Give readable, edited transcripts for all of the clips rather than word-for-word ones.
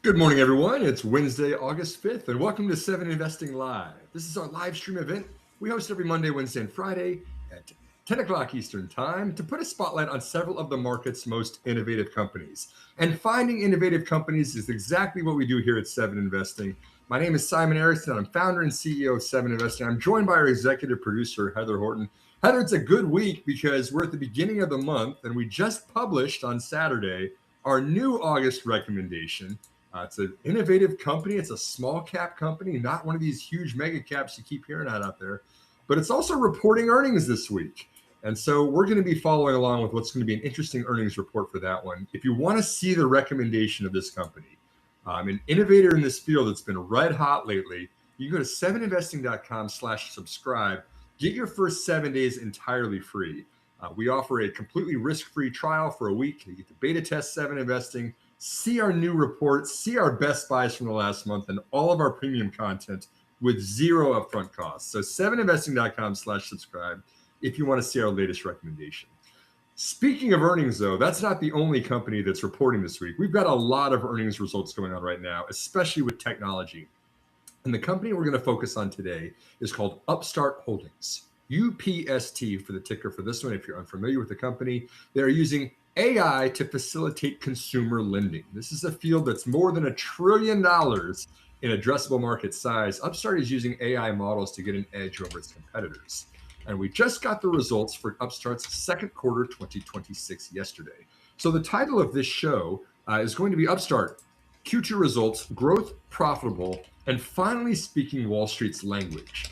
Good morning, everyone. It's Wednesday, August 5th, and welcome to 7 Investing Live. This is our live stream event we host every Monday, Wednesday, and Friday at 10 o'clock Eastern Time to put a spotlight on several of the market's most innovative companies. And finding innovative companies is exactly what we do here at 7 Investing. My name is Simon Erickson. I'm founder and CEO of 7 Investing. I'm joined by our executive producer, Heather Horton. Heather, it's a good week because we're at the beginning of the month, and we just published on Saturday our new August recommendation. It's an innovative company. It's a small cap company, not one of these huge mega caps you keep hearing out there, but it's also reporting earnings this week. And so we're going to be following along with what's going to be an interesting earnings report for that one. If you want to see the recommendation of this company, an innovator in this field that's been red hot lately, you can go to 7investing.com/subscribe. Get your first 7 days entirely free. We offer a completely risk-free trial for a week. You get to beta test 7 Investing, see our new reports, see our best buys from the last month, and all of our premium content with zero upfront costs. So 7investing.com/subscribe if you want to see our latest recommendation. Speaking of earnings, though, that's not the only company that's reporting this week. We've got a lot of earnings results going on right now, especially with technology. And the company we're going to focus on today is called Upstart Holdings. UPST for the ticker for this one. If you're unfamiliar with the company, they're using AI to facilitate consumer lending. This is a field that's more than $1 trillion in addressable market size. Upstart is using AI models to get an edge over its competitors. And we just got the results for Upstart's second quarter 2026 yesterday. So the title of this show is going to be Upstart, Q2 results, growth, profitable, and finally speaking Wall Street's language.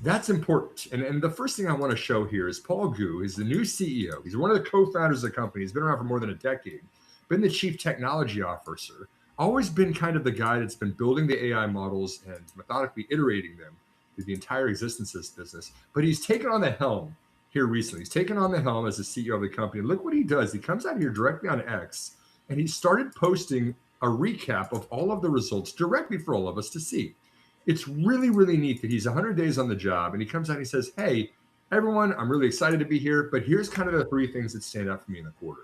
That's important. And the first thing I want to show here is Paul Gu is the new CEO. He's one of the co-founders of the company. He's been around for more than a decade, been the chief technology officer, always been kind of the guy that's been building the AI models and methodically iterating them through the entire existence of this business. But he's taken on the helm here recently. He's taken on the helm as the CEO of the company. Look what he does. He comes out here directly on X, and he started posting a recap of all of the results directly for all of us to see. It's really, really neat that he's 100 days on the job and he comes out and he says, hey, everyone, I'm really excited to be here, but here's kind of the three things that stand out for me in the quarter.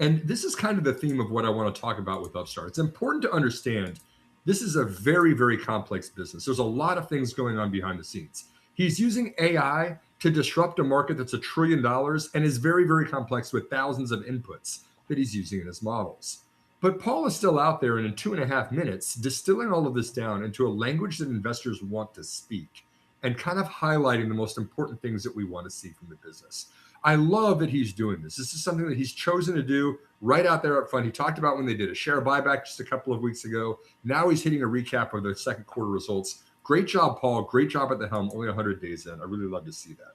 And this is kind of the theme of what I want to talk about with Upstart. It's important to understand this is a very, very complex business. There's a lot of things going on behind the scenes. He's using AI to disrupt a market that's $1 trillion and is very, very complex with thousands of inputs that he's using in his models. But Paul is still out there and in 2.5 minutes, distilling all of this down into a language that investors want to speak and kind of highlighting the most important things that we want to see from the business. I love that he's doing this. This is something that he's chosen to do right out there up front. He talked about when they did a share buyback just a couple of weeks ago. Now he's hitting a recap of their second quarter results. Great job, Paul. Great job at the helm. Only 100 days in. I really love to see that.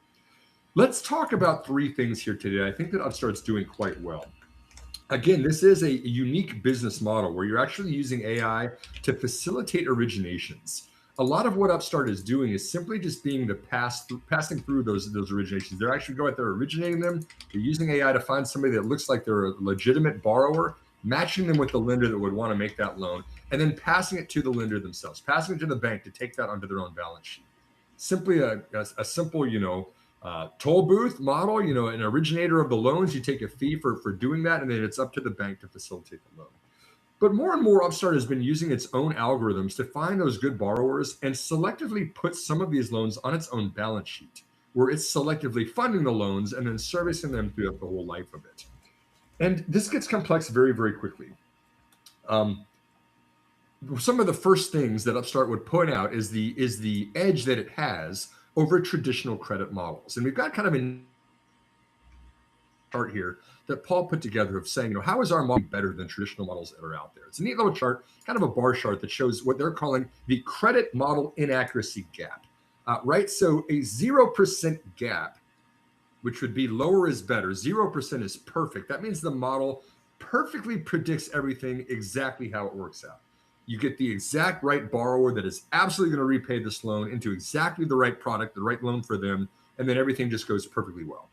Let's talk about three things here today. I think that Upstart's doing quite well. Again, this is a unique business model where you're actually using AI to facilitate originations. A lot of what Upstart is doing is simply just being the passing through those originations. They're actually going out there originating them. They're using AI to find somebody that looks like they're a legitimate borrower, matching them with the lender that would want to make that loan, and then passing it to the lender themselves, passing it to the bank to take that onto their own balance sheet. Simply a simple, toll booth model, an originator of the loans, you take a fee for doing that, and then it's up to the bank to facilitate the loan. But more and more, Upstart has been using its own algorithms to find those good borrowers and selectively put some of these loans on its own balance sheet, where it's selectively funding the loans and then servicing them throughout the whole life of it. And this gets complex very, very quickly. some of the first things that Upstart would point out is the edge that it has over traditional credit models. And we've got kind of a chart here that Paul put together of saying, how is our model better than traditional models that are out there? It's a neat little chart, kind of a bar chart that shows what they're calling the credit model inaccuracy gap, right? So a 0% gap, which would be lower is better. 0% is perfect. That means the model perfectly predicts everything exactly how it works out. You get the exact right borrower that is absolutely going to repay this loan into exactly the right product, the right loan for them, and then everything just goes perfectly well.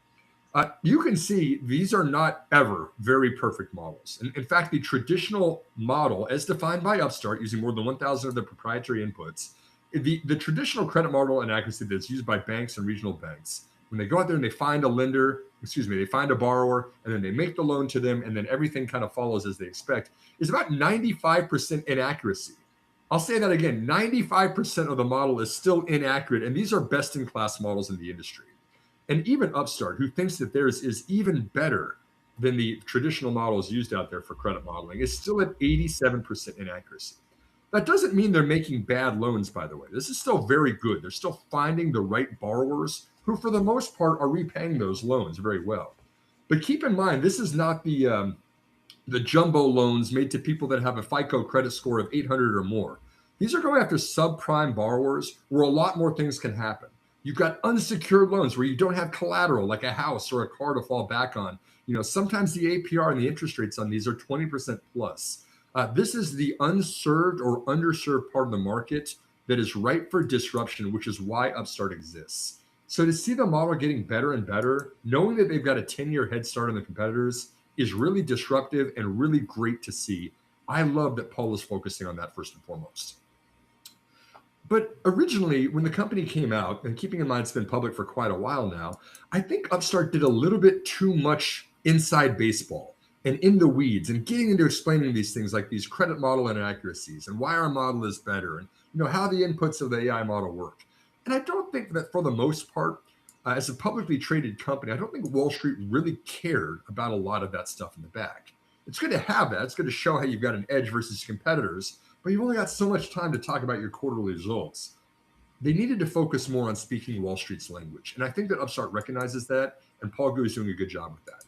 You can see these are not ever very perfect models. In fact, the traditional model, as defined by Upstart using more than 1,000 of the proprietary inputs, the traditional credit model inaccuracy that's used by banks and regional banks, when they go out there and they find a lender, they find a borrower, and then they make the loan to them, and then everything kind of follows as they expect, is about 95% inaccuracy. I'll say that again, 95% of the model is still inaccurate, and these are best-in-class models in the industry. And even Upstart, who thinks that theirs is even better than the traditional models used out there for credit modeling, is still at 87% inaccuracy. That doesn't mean they're making bad loans, by the way. This is still very good. They're still finding the right borrowers who, for the most part, are repaying those loans very well. But keep in mind, this is not the jumbo loans made to people that have a FICO credit score of 800 or more. These are going after subprime borrowers where a lot more things can happen. You've got unsecured loans where you don't have collateral like a house or a car to fall back on. Sometimes the APR and the interest rates on these are 20% plus. This is the unserved or underserved part of the market that is ripe for disruption, which is why Upstart exists. So to see the model getting better and better, knowing that they've got a 10-year head start on the competitors is really disruptive and really great to see. I love that Paul is focusing on that first and foremost. But originally, when the company came out, and keeping in mind it's been public for quite a while now, I think Upstart did a little bit too much inside baseball and in the weeds and getting into explaining these things like these credit model inaccuracies and why our model is better and how the inputs of the AI model work. And I don't think that for the most part, as a publicly traded company, I don't think Wall Street really cared about a lot of that stuff in the back. It's good to have that. It's good to show how you've got an edge versus competitors, but you've only got so much time to talk about your quarterly results. They needed to focus more on speaking Wall Street's language. And I think that Upstart recognizes that, and Paul Gu is doing a good job with that.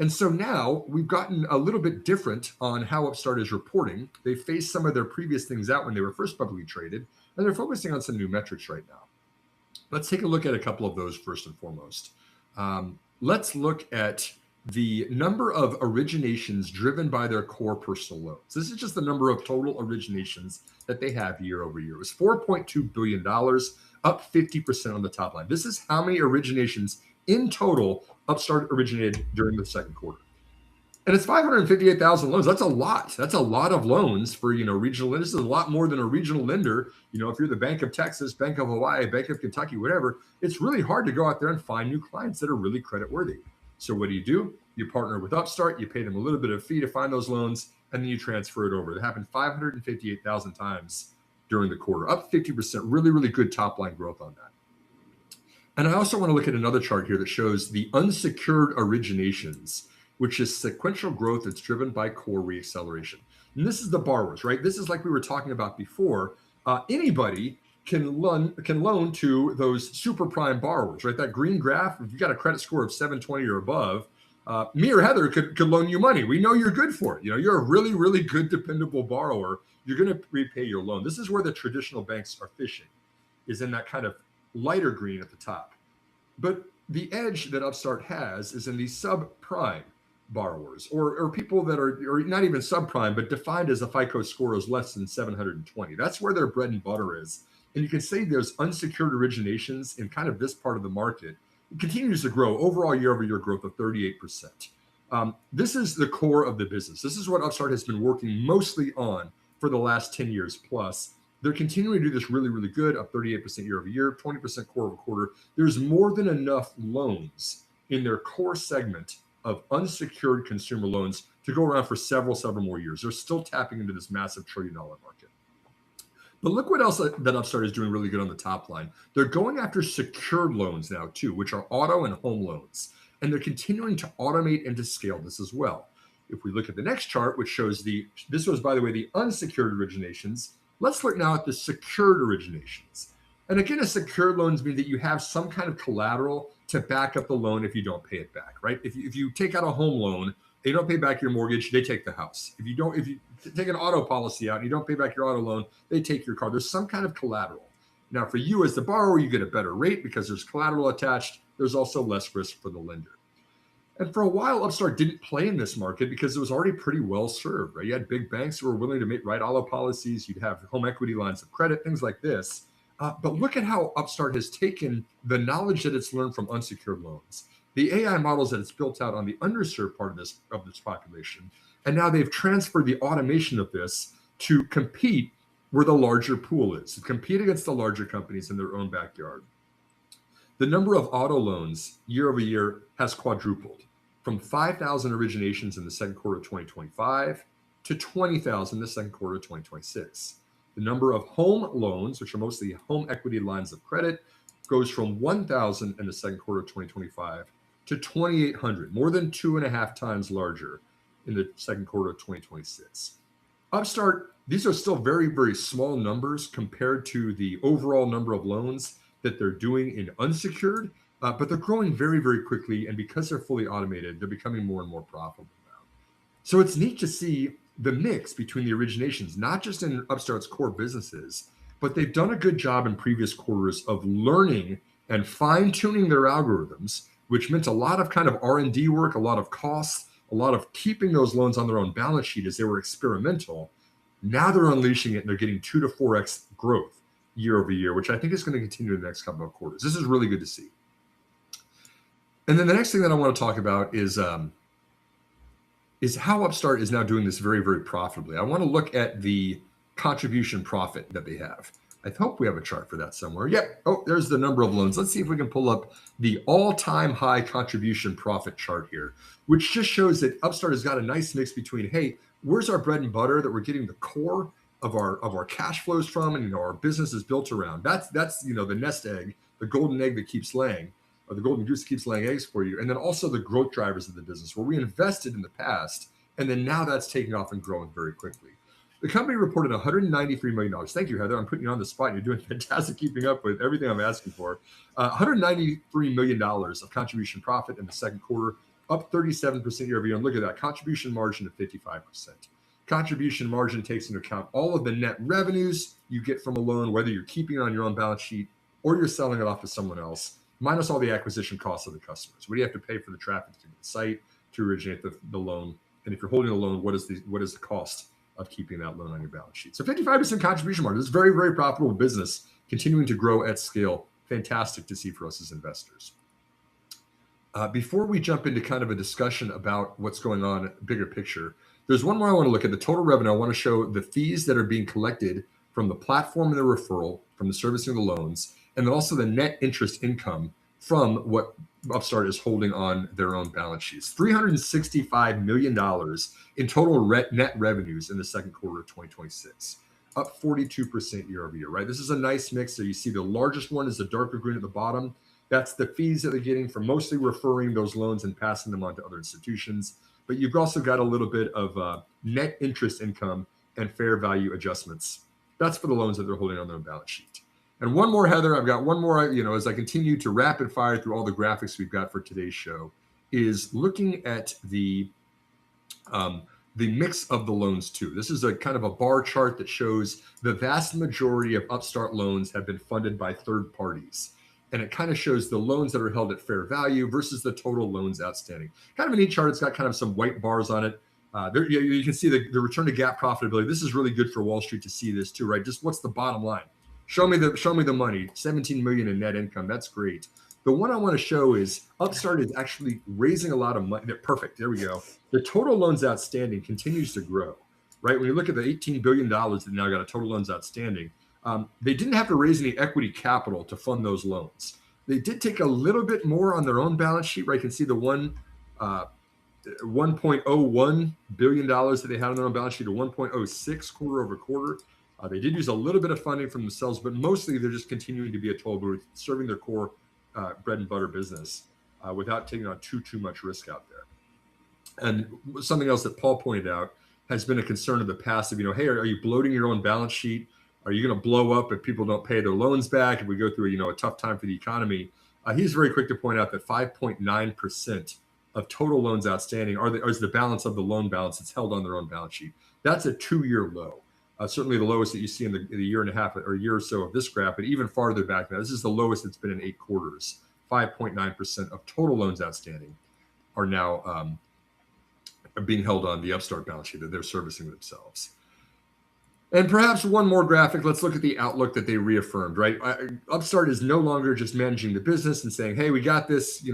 And so now we've gotten a little bit different on how Upstart is reporting. They phased some of their previous things out when they were first publicly traded, and they're focusing on some new metrics right now. Let's take a look at a couple of those first and foremost. Let's look at the number of originations driven by their core personal loans. This is just the number of total originations that they have year over year. It was $4.2 billion, up 50% on the top line. This is how many originations in total Upstart originated during the second quarter. And it's 558,000 loans. That's a lot. That's a lot of loans for, regional. This is a lot more than a regional lender. If you're the Bank of Texas, Bank of Hawaii, Bank of Kentucky, whatever, it's really hard to go out there and find new clients that are really creditworthy. So what do? You partner with Upstart, you pay them a little bit of fee to find those loans, and then you transfer it over. It happened 558,000 times during the quarter, up 50%. Really, really good top line growth on that. And I also want to look at another chart here that shows the unsecured originations, which is sequential growth that's driven by core reacceleration. And this is the borrowers, right? This is like we were talking about before. Anybody can loan to those super prime borrowers, right? That green graph, if you got a credit score of 720 or above, me or Heather could loan you money. We know you're good for it. You're a really, really good, dependable borrower. You're going to repay your loan. This is where the traditional banks are fishing, is in that kind of lighter green at the top. But the edge that Upstart has is in these subprime borrowers or people that are not even subprime, but defined as a FICO score is less than 720. That's where their bread and butter is. And you can say there's unsecured originations in kind of this part of the market. It continues to grow, overall year-over-year growth of 38%. This is the core of the business. This is what Upstart has been working mostly on for the last 10 years plus. They're continuing to do this really, really good, up 38% year over year, 20% quarter over quarter. There's more than enough loans in their core segment of unsecured consumer loans to go around for several more years. They're still tapping into this massive $1 trillion market. But look what else that Upstart is doing really good on the top line. They're going after secured loans now too, which are auto and home loans. And they're continuing to automate and to scale this as well. If we look at the next chart, which shows this was, by the way, the unsecured originations, let's look now at the secured originations. And again, a secured loans mean that you have some kind of collateral to back up the loan if you don't pay it back, right? If you take out a home loan, they don't pay back your mortgage, they take the house. If you take an auto policy out and you don't pay back your auto loan, they take your car. There's some kind of collateral. Now, for you as the borrower, you get a better rate because there's collateral attached. There's also less risk for the lender. And for a while, Upstart didn't play in this market because it was already pretty well served, right? You had big banks who were willing to write auto policies. You'd have home equity lines of credit, things like this. But look at how Upstart has taken the knowledge that it's learned from unsecured loans, the AI models that it's built out on the underserved part of this population, and now they've transferred the automation of this to compete where the larger pool is, to compete against the larger companies in their own backyard. The number of auto loans year over year has quadrupled from 5,000 originations in the second quarter of 2025 to 20,000 in the second quarter of 2026. The number of home loans, which are mostly home equity lines of credit, goes from 1,000 in the second quarter of 2025 to 2,800, more than 2.5 times larger in the second quarter of 2026. Upstart, these are still very, very small numbers compared to the overall number of loans that they're doing in unsecured, but they're growing very, very quickly. And because they're fully automated, they're becoming more and more profitable now. So it's neat to see the mix between the originations, not just in Upstart's core businesses, but they've done a good job in previous quarters of learning and fine-tuning their algorithms, which meant a lot of kind of R&D work, a lot of costs, a lot of keeping those loans on their own balance sheet as they were experimental. Now they're unleashing it and they're getting 2 to 4x growth year over year, which I think is going to continue in the next couple of quarters. This is really good to see. And then the next thing that I want to talk about is how Upstart is now doing this very, very profitably. I want to look at the contribution profit that they have. I hope we have a chart for that somewhere. Yep. Oh, there's the number of loans. Let's see if we can pull up the all-time high contribution profit chart here, which just shows that Upstart has got a nice mix between, hey, where's our bread and butter that we're getting the core of our cash flows from, and our business is built around. That's the nest egg, the golden egg that keeps laying, or the golden goose that keeps laying eggs for you. And then also the growth drivers of the business where we invested in the past, and then now that's taking off and growing very quickly. The company reported $193 million. Thank you, Heather. I'm putting you on the spot. You're doing fantastic keeping up with everything I'm asking for. $193 million of contribution profit in the second quarter, up 37% year over year. And look at that, contribution margin of 55%. Contribution margin takes into account all of the net revenues you get from a loan, whether you're keeping it on your own balance sheet or you're selling it off to someone else, minus all the acquisition costs of the customers. What do you have to pay for the traffic to the site to originate the loan? And if you're holding a loan, what is the cost of keeping that loan on your balance sheet? So 55% contribution margin. This is very, very profitable business, continuing to grow at scale. Fantastic to see for us as investors. Before we jump into kind of a discussion about what's going on, bigger picture, there's one more I want to look at, the total revenue. I want to show the fees that are being collected from the platform and the referral, from the servicing of the loans, and then also the net interest income from what Upstart is holding on their own balance sheets. $365 million in total net revenues in the second quarter of 2026, up 42% year over year, right? This is a nice mix. So you see the largest one is the darker green at the bottom. That's the fees that they're getting from mostly referring those loans and passing them on to other institutions. But you've also got a little bit of net interest income and fair value adjustments. That's for the loans that they're holding on their own balance sheet. And one more, Heather, I've got one more, as I continue to rapid fire through all the graphics we've got for today's show, is looking at the mix of the loans too. This is a kind of a bar chart that shows the vast majority of Upstart loans have been funded by third parties. And it kind of shows the loans that are held at fair value versus the total loans outstanding. Kind of a neat chart. It's got kind of some white bars on it. There, you can see the return to GAAP profitability. This is really good for Wall Street to see this too, right? Just what's the bottom line? Show me the money. 17 million in net income. That's great. The one I want to show is Upstart is actually raising a lot of money. Perfect. There we go. The total loans outstanding continues to grow, right? When you look at the $18 billion that now got a total loans outstanding, they didn't have to raise any equity capital to fund those loans. They did take a little bit more on their own balance sheet, right? You can see the $1.01 billion that they had on their own balance sheet, to 1.06 quarter over quarter. They did use a little bit of funding from themselves, but mostly they're just continuing to be a toll booth, serving their core bread and butter business without taking on too much risk out there. And something else that Paul pointed out has been a concern of the past of, hey, are you bloating your own balance sheet? Are you going to blow up if people don't pay their loans back? If we go through, a tough time for the economy? He's very quick to point out that 5.9% of total loans outstanding is the balance of the loan balance that's held on their own balance sheet. That's a 2-year low. Certainly the lowest that you see in the year and a half or a year or so of this graph, but even farther back now, this is the lowest it's been in 8 quarters. 5.9% of total loans outstanding are now being held on the Upstart balance sheet that they're servicing themselves. And perhaps one more graphic. Let's look at the outlook that they reaffirmed, right? Upstart is no longer just managing the business and saying, hey, we got this,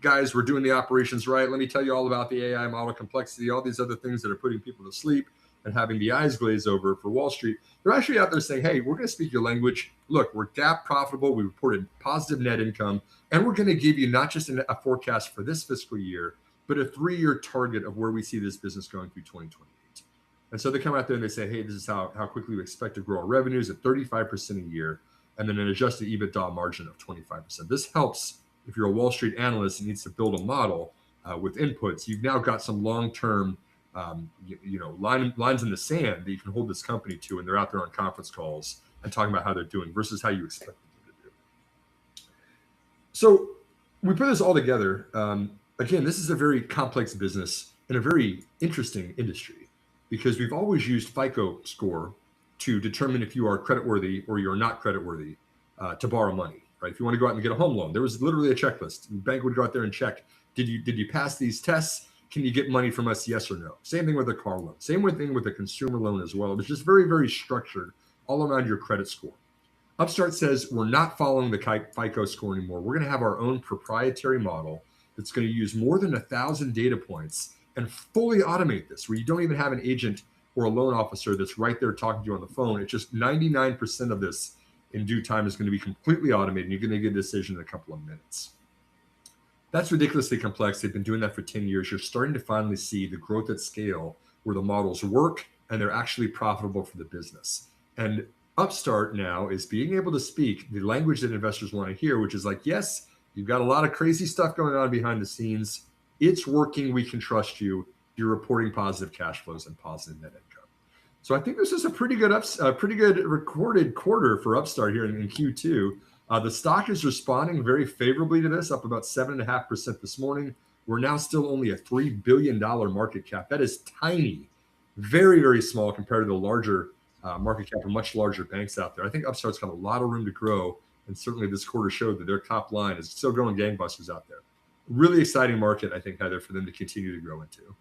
guys, we're doing the operations right. Let me tell you all about the AI model complexity, all these other things that are putting people to sleep and having the eyes glaze over for Wall Street. They're actually out there saying, hey, we're going to speak your language. Look, we're GAAP profitable. We reported positive net income. And we're going to give you not just a forecast for this fiscal year, but a 3-year target of where we see this business going through 2028. And so they come out there and they say, hey, this is how quickly we expect to grow our revenues at 35% a year, and then an adjusted EBITDA margin of 25%. This helps if you're a Wall Street analyst and needs to build a model with inputs. You've now got some long-term lines in the sand that you can hold this company to, and they're out there on conference calls and talking about how they're doing versus how you expect them to do. So we put this all together. Again, this is a very complex business and a very interesting industry because we've always used FICO score to determine if you are creditworthy or you're not creditworthy to borrow money, right? If you want to go out and get a home loan, there was literally a checklist. The bank would go out there and check, did you pass these tests? Can you get money from us, yes or no? Same thing with a car loan. Same thing with a consumer loan as well. It was just very, very structured all around your credit score. Upstart says we're not following the FICO score anymore. We're going to have our own proprietary model that's going to use more than 1,000 data points and fully automate this, where you don't even have an agent or a loan officer that's right there talking to you on the phone. It's just 99% of this in due time is going to be completely automated. And you're going to get a decision in a couple of minutes. That's ridiculously complex. They've been doing that for 10 years. You're starting to finally see the growth at scale where the models work and they're actually profitable for the business. And Upstart now is being able to speak the language that investors want to hear, which is like, yes, you've got a lot of crazy stuff going on behind the scenes. It's working. We can trust you. You're reporting positive cash flows and positive net income. So I think this is a pretty good recorded quarter for Upstart here in Q2. The stock is responding very favorably to this, up about 7.5% this morning. We're now still only a $3 billion market cap. That is tiny, very, very small compared to the larger market cap of much larger banks out there. I think Upstart's got a lot of room to grow. And certainly this quarter showed that their top line is still growing gangbusters out there. Really exciting market, I think, Heather, for them to continue to grow into.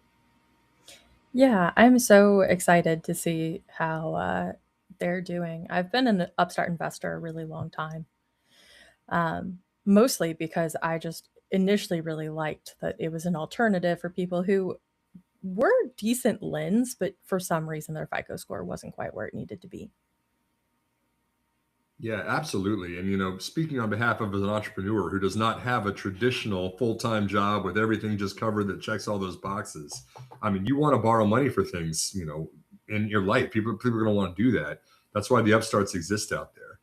Yeah, I'm so excited to see how they're doing. I've been an Upstart investor a really long time, mostly because I just initially really liked that it was an alternative for people who were decent lends, but for some reason their FICO score wasn't quite where it needed to be. Yeah, absolutely. And, speaking on behalf of an entrepreneur who does not have a traditional full-time job with everything just covered that checks all those boxes, I mean, you want to borrow money for things, in your life. People are going to want to do that. That's why the upstarts exist out there.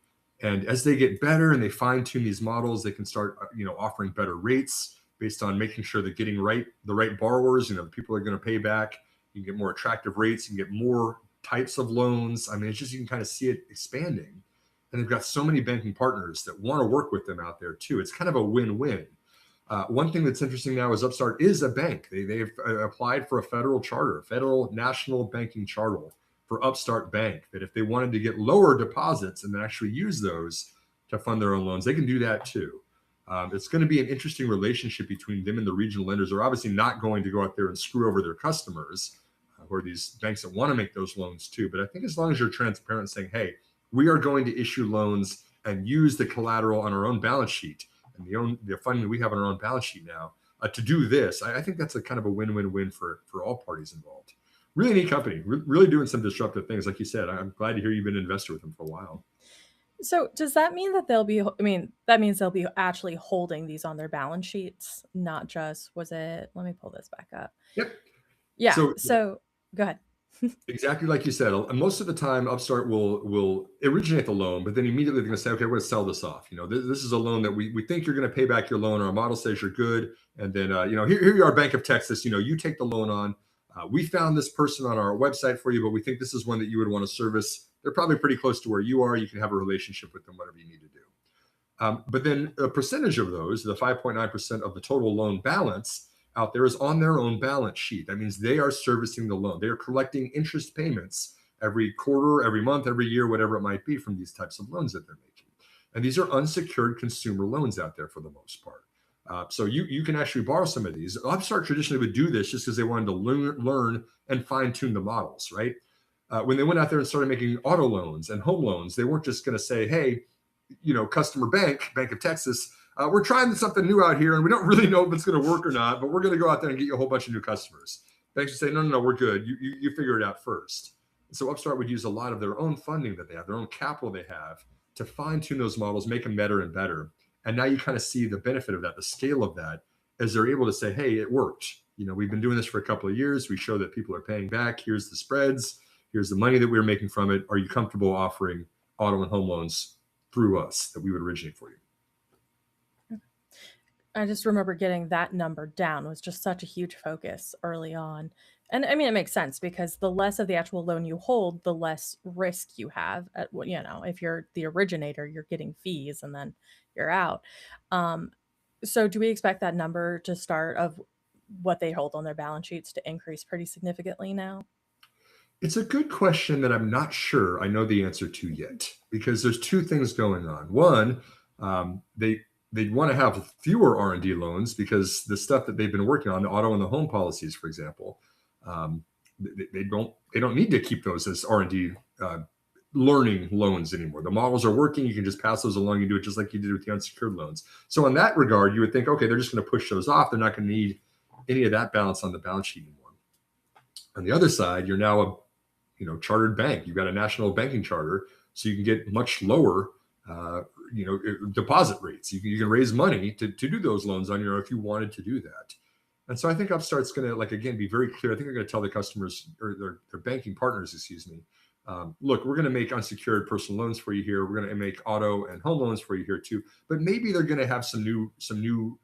And as they get better and they fine-tune these models, they can start, offering better rates based on making sure they're getting the right borrowers, the people are going to pay back. You can get more attractive rates, you can get more types of loans. I mean, it's just, you can kind of see it expanding. And they've got so many banking partners that want to work with them out there too. It's kind of a win-win. One thing that's interesting now is Upstart is a bank. They've applied for a federal national banking charter for Upstart Bank, that if they wanted to get lower deposits and then actually use those to fund their own loans, they can do that too. It's going to be an interesting relationship between them and the regional lenders. They're obviously not going to go out there and screw over their customers, who are these banks that want to make those loans too. But I think as long as you're transparent saying, hey, we are going to issue loans and use the collateral on our own balance sheet and the funding that we have on our own balance sheet now to do this. I think that's a kind of a win-win-win for all parties involved. Really neat company, really doing some disruptive things. Like you said, I'm glad to hear you've been an investor with them for a while. So does that mean that they'll be, I mean, that means they'll be actually holding these on their balance sheets, not just, was it, let me pull this back up. Yep. Yeah. So So go ahead. Exactly like you said. Most of the time, Upstart will originate the loan, but then immediately they're going to say, "Okay, we're going to sell this off. This is a loan that we think you're going to pay back your loan. Our model says you're good, and then here you are, Bank of Texas. You take the loan on. We found this person on our website for you, but we think this is one that you would want to service. They're probably pretty close to where you are. You can have a relationship with them, whatever you need to do." But then a percentage of those, the 5.9% of the total loan balance out there, is on their own balance sheet. That means they are servicing the loan. They are collecting interest payments every quarter, every month, every year, whatever it might be, from these types of loans that they're making. And these are unsecured consumer loans out there for the most part. So you can actually borrow some of these. Upstart traditionally would do this just because they wanted to learn and fine tune the models, right? When they went out there and started making auto loans and home loans, they weren't just going to say, "Hey, customer Bank of Texas, we're trying something new out here and we don't really know if it's going to work or not, but we're going to go out there and get you a whole bunch of new customers." Banks would say, "No, we're good. You figure it out first." And so Upstart would use a lot of their own funding that they have, their own capital they have, to fine tune those models, make them better and better. And now you kind of see the benefit of that, the scale of that, as they're able to say, "Hey, it worked. We've been doing this for a couple of years. We show that people are paying back. Here's the spreads. Here's the money that we're making from it. Are you comfortable offering auto and home loans through us that we would originate for you?" I just remember getting that number down was just such a huge focus early on. And I mean, it makes sense because the less of the actual loan you hold, the less risk you have. If you're the originator, you're getting fees and then you're out. Um, so, do we expect that number to start of what they hold on their balance sheets to increase pretty significantly now? It's a good question that I'm not sure I know the answer to yet, because there's two things going on. One, they want to have fewer R&D loans because the stuff that they've been working on, the auto and the home policies, for example, um, they don't need to keep those as R&D learning loans anymore. The models are working. You can just pass those along. You do it just like you did with the unsecured loans. So in that regard, you would think, okay, they're just going to push those off. They're not going to need any of that balance on the balance sheet anymore. On the other side, you're now a chartered bank. You've got a national banking charter, so you can get much lower, uh, deposit rates. You can raise money to do those loans on your own if you wanted to do that. And so I think Upstart's going to, like, again, be very clear. I think they're going to tell the customers, or their banking partners, excuse me, look, we're going to make unsecured personal loans for you here. We're going to make auto and home loans for you here too. But maybe they're going to have some new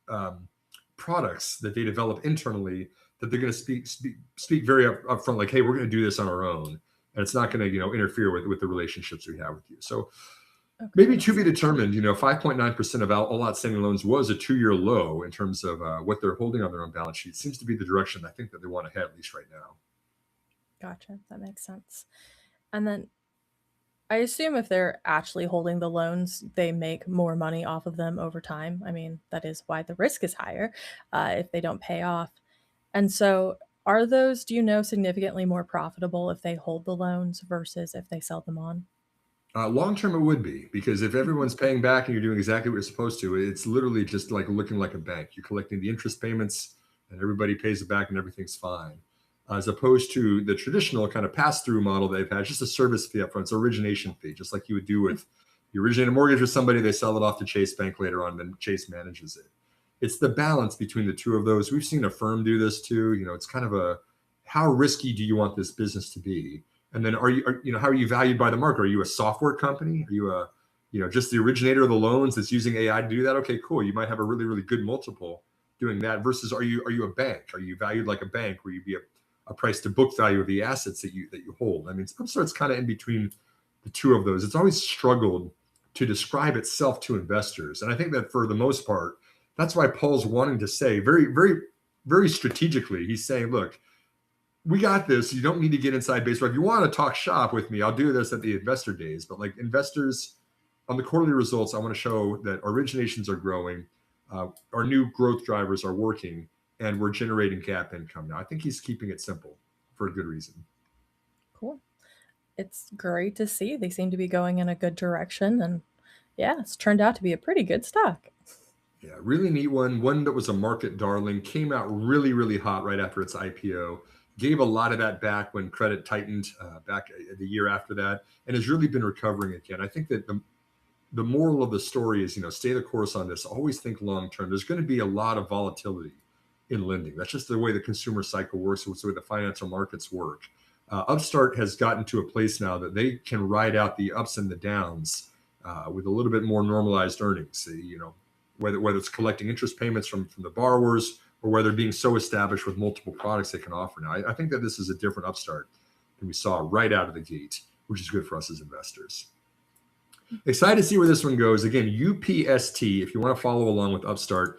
um, products that they develop internally that they're going to speak very upfront, like, "Hey, we're going to do this on our own, and it's not going to interfere with the relationships we have with you." So Okay, that maybe to makes be sense. determined. 5.9% of all outstanding loans was a 2-year low in terms of what they're holding on their own balance sheet. Seems to be the direction I think that they want to head, at least right now. Gotcha. That makes sense. And then I assume if they're actually holding the loans, they make more money off of them over time. I mean, that is why the risk is higher if they don't pay off. And so, are those, do you know, significantly more profitable if they hold the loans versus if they sell them on? Long term, it would be, because if everyone's paying back and you're doing exactly what you're supposed to, it's literally just like looking like a bank. You're collecting the interest payments, and everybody pays it back, and everything's fine. As opposed to the traditional kind of pass through model they've had, just a service fee upfront, it's origination fee, just like you would do with, you originate a mortgage with somebody, they sell it off to Chase Bank later on, then Chase manages it. It's the balance between the two of those. We've seen a firm do this too. It's kind of a, how risky do you want this business to be? And then how are you valued by the market? Are you a software company? Are you just the originator of the loans that's using AI to do that? Okay, cool. You might have a really, really good multiple doing that, versus are you a bank? Are you valued like a bank where you be a price to book value of the assets that you hold? I mean, Upstart's kind of in between the two of those. It's always struggled to describe itself to investors. And I think that for the most part, that's why Paul's wanting to say very, very, very strategically, he's saying, look, we got this. You don't need to get inside baseball. If you want to talk shop with me, I'll do this at the investor days. But like investors, on the quarterly results, I want to show that our originations are growing, our new growth drivers are working, and we're generating gap income now. I think he's keeping it simple for a good reason. Cool. It's great to see. They seem to be going in a good direction. And yeah, it's turned out to be a pretty good stock. Yeah, really neat one. One that was a market darling, came out really, really hot right after its IPO. Gave a lot of that back when credit tightened back the year after that, and has really been recovering again. I think that the moral of the story is, stay the course on this. Always think long term. There's going to be a lot of volatility in lending. That's just the way the consumer cycle works. It's the way the financial markets work. Upstart has gotten to a place now that they can ride out the ups and the downs with a little bit more normalized earnings. Whether it's collecting interest payments from the borrowers, or whether being so established with multiple products they can offer now. I think that this is a different Upstart than we saw right out of the gate, which is good for us as investors. Excited to see where this one goes. Again, UPST, if you want to follow along with Upstart.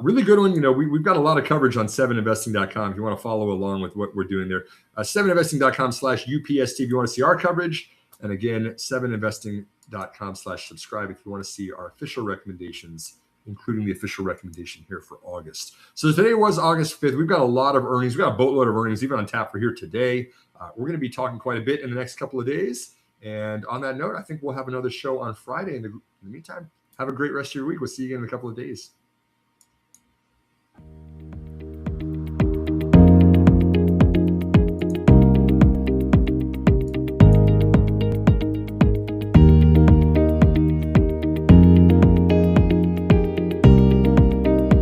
Really good one. We've got a lot of coverage on 7investing.com if you want to follow along with what we're doing there. 7investing.com/UPST if you want to see our coverage. And again, 7investing.com/subscribe if you want to see our official recommendations, including the official recommendation here for August. So today was August 5th. We've got a lot of earnings. We've got a boatload of earnings even on tap for here today. We're going to be talking quite a bit in the next couple of days. And on that note, I think we'll have another show on Friday. In the meantime, have a great rest of your week. We'll see you again in a couple of days.